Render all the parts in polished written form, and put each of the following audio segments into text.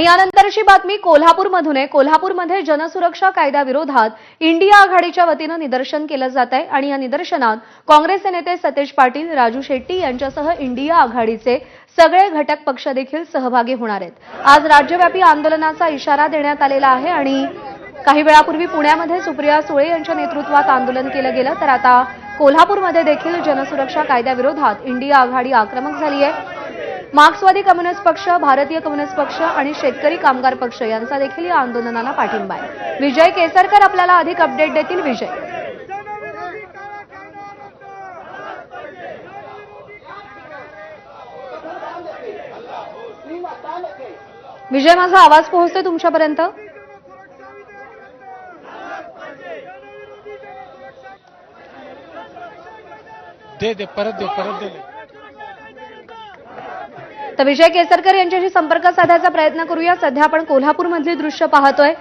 यानंतरची बातमी कोल्हापूरमधून आहे। कोल्हापूरमध्ये जनसुरक्षा कायद्याविरोधात इंडिया आघाडीच्या वतीनं निदर्शन केलं जात आहे आणि या निदर्शनात काँग्रेसचे नेते सतेज पाटील, राजू शेट्टी यांच्यासह इंडिया आघाडीचे सगळे घटक पक्ष देखील सहभागी होणार आहेत। आज राज्यव्यापी आंदोलनाचा इशारा देण्यात आलेला आहे आणि काही वेळापूर्वी पुण्यामध्ये सुप्रिया सुळे यांच्या नेतृत्वात आंदोलन केलं गेलं, तर आता कोल्हापूरमध्ये देखील जनसुरक्षा कायद्याविरोधात इंडिया आघाडी आक्रमक झाली आहे। मार्क्सवादी कम्युनिस्ट पक्ष, भारतीय कम्युनिस्ट पक्ष आणि शेतकरी कामगार पक्ष यांचा देखील या आंदोलनाला पाठिंबा आहे। विजय केसरकर आपल्याला अधिक अपडेट देतील। विजय, माझा आवाज पोहोचतोय तुमच्यापर्यंत? दे परत दे। तर विजय केसरकर यांच्याशी संपर्क साधायचा प्रयत्न करूया। सध्या आपण कोल्हापूरमधली दृश्य पाहतोय।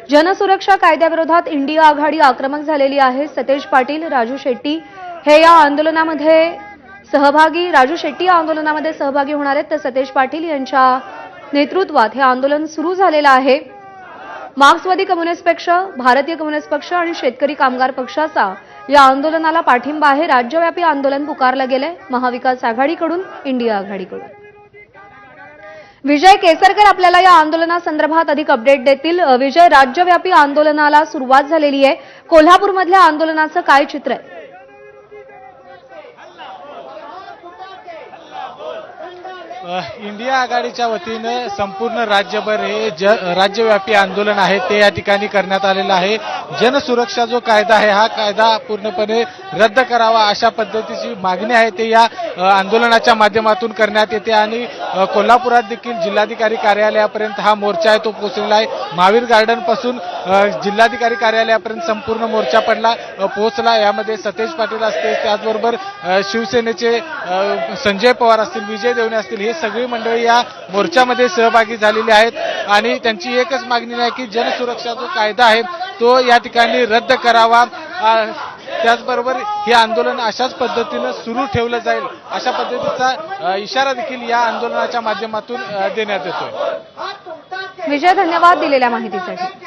जनसुरक्षा कायद्याविरोधात इंडिया आघाडी आक्रमक झालेली आहे। सतेज पाटील, राजू शेट्टी हे या आंदोलनामध्ये सहभागी होणार आहेत, तर सतेज पाटील यांच्या नेतृत्वात हे आंदोलन सुरू झालेलं आहे। मार्क्सवादी कम्युनिस्ट पक्ष, भारतीय कम्युनिस्ट पक्ष आणि शेतकरी कामगार पक्षाचा या आंदोलनाला पाठिंबा आहे। राज्यव्यापी आंदोलन पुकारलं गेलंय महाविकास आघाडीकडून, इंडिया आघाडीकडून। विजय केसरकर आपल्याला या आंदोलनासंदर्भात अधिक अपडेट देतील। विजय, राज्यव्यापी आंदोलनाला सुरुवात झालेली आहे। कोल्हापूरमधल्या आंदोलनाचं काय चित्र आहे? इंडिया आघाडीच्या वतीनं संपूर्ण राज्यभर हे राज्यव्यापी आंदोलन आहे ते या ठिकाणी करण्यात आलेलं आहे। जनसुरक्षा जो कायदा आहे हा कायदा पूर्णपणे रद्द करावा अशा पद्धतीची मागणी आहे ते या आंदोलनाच्या माध्यमातून करण्यात येते आणि कोल्हापुरात देखील जिल्हाधिकारी कार्यालयापर्यंत हा मोर्चा आहे तो पोहोचलेला आहे। महावीर गार्डन पासून जिल्हाधिकारी कार्यालयापर्यंत संपूर्ण मोर्चा पोहोचला। यामध्ये सतेज पाटील असतील, त्याचबरोबर शिवसेनेचे संजय पवार असतील, विजय देवणे असतील, हे सगळी मंडळी या मोर्चामध्ये सहभागी झालेली आहेत आणि त्यांची एकच मागणी आहे की जनसुरक्षा जो कायदा आहे तो या ठिकाणी रद्द करावा। त्याचबरोबर हे आंदोलन अशाच पद्धतीनं सुरू ठेवलं जाईल अशा पद्धतीचा इशारा देखील या आंदोलनाच्या माध्यमातून देण्यात येतोय। विजय, धन्यवाद दिलेल्या माहितीसाठी।